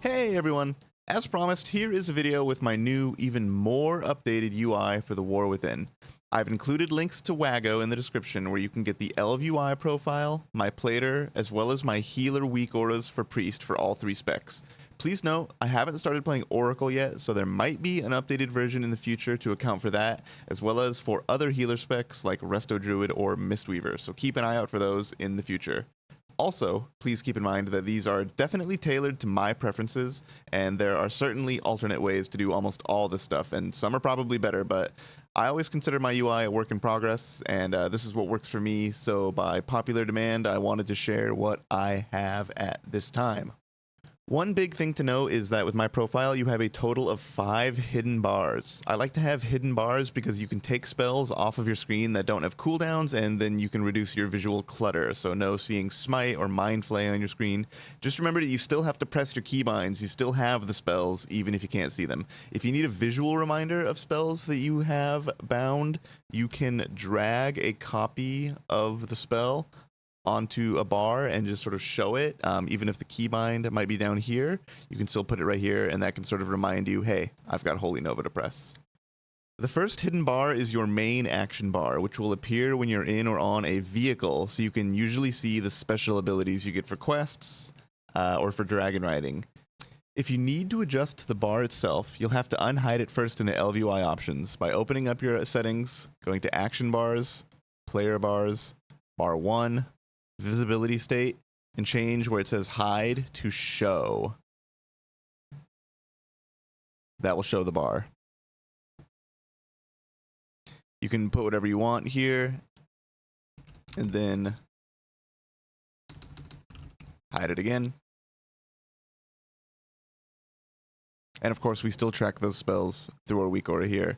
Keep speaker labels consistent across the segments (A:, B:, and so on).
A: Hey everyone! As promised, here is a video with my new, even more updated UI for the War Within. I've included links to Wago in the description where you can get the LVUI profile, my plater, as well as my healer weak auras for priest for all three specs. Please note, I haven't started playing Oracle yet, so there might be an updated version in the future to account for that, as well as for other healer specs like Resto Druid or Mistweaver, so keep an eye out for those in the future. Also, please keep in mind that these are definitely tailored to my preferences, and there are certainly alternate ways to do almost all this stuff, and some are probably better, but I always consider my UI a work in progress, and this is what works for me, so by popular demand, I wanted to share what I have at this time. One big thing to know is that with my profile, you have a total of 5 hidden bars. I like to have hidden bars because you can take spells off of your screen that don't have cooldowns, and then you can reduce your visual clutter. So no seeing Smite or Mind Flay on your screen. Just remember that you still have to press your keybinds. You still have the spells, even if you can't see them. If you need a visual reminder of spells that you have bound, you can drag a copy of the spell onto a bar and just sort of show it. Even if the keybind might be down here, you can still put it right here, and that can sort of remind you, hey, I've got Holy Nova to press. The first hidden bar is your main action bar, which will appear when you're in or on a vehicle, so you can usually see the special abilities you get for quests or for dragon riding. If you need to adjust the bar itself, you'll have to unhide it first in the LVUI options by opening up your settings, going to action bars, player bars, bar 1, visibility state, and change where it says hide to show. That will show the bar. You can put whatever you want here, and then hide it again. And of course, we still track those spells through our weakaura here.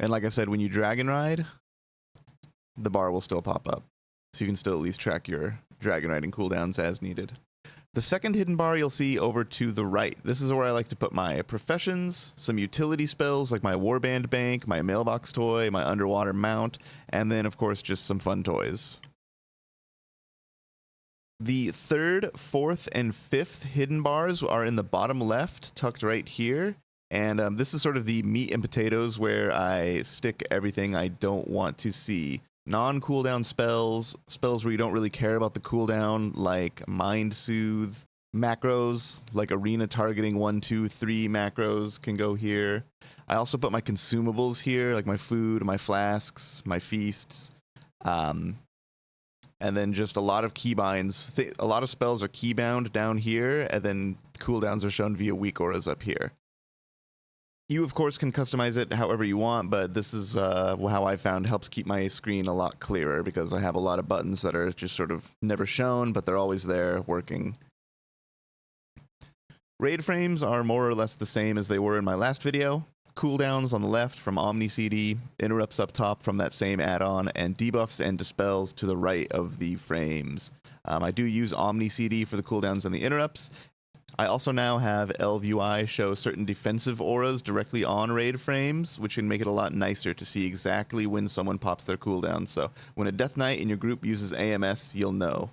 A: And like I said, when you dragon ride, the bar will still pop up. So you can still at least track your dragon riding cooldowns as needed. The second hidden bar you'll see over to the right. This is where I like to put my professions, some utility spells like my warband bank, my mailbox toy, my underwater mount, and then of course just some fun toys. The third, fourth, and fifth hidden bars are in the bottom left, tucked right here. And this is sort of the meat and potatoes where I stick everything I don't want to see. Non-cooldown spells, spells where you don't really care about the cooldown, like Mind Soothe, macros, like arena targeting 1, 2, 3 macros can go here. I also put my consumables here, like my food, my flasks, my feasts, and then just a lot of keybinds. A lot of spells are keybound down here, and then cooldowns are shown via weak auras up here. You, of course, can customize it however you want, but this is how I found helps keep my screen a lot clearer because I have a lot of buttons that are just sort of never shown, but they're always there working. Raid frames are more or less the same as they were in my last video. Cooldowns on the left from Omni CD, interrupts up top from that same add-on, and debuffs and dispels to the right of the frames. I do use Omni CD for the cooldowns and the interrupts. I also now have LVUI show certain defensive auras directly on raid frames, which can make it a lot nicer to see exactly when someone pops their cooldown. So when a Death Knight in your group uses AMS, you'll know.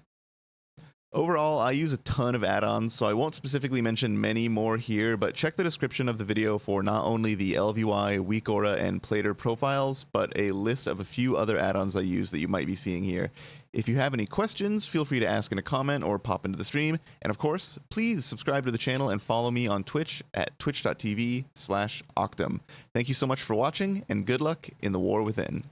A: Overall, I use a ton of add-ons, so I won't specifically mention many more here, but check the description of the video for not only the LVUI, weakaura, and plater profiles, but a list of a few other add-ons I use that you might be seeing here. If you have any questions, feel free to ask in a comment or pop into the stream. And of course, please subscribe to the channel and follow me on Twitch at twitch.tv/Octum. Thank you so much for watching, and good luck in the War Within.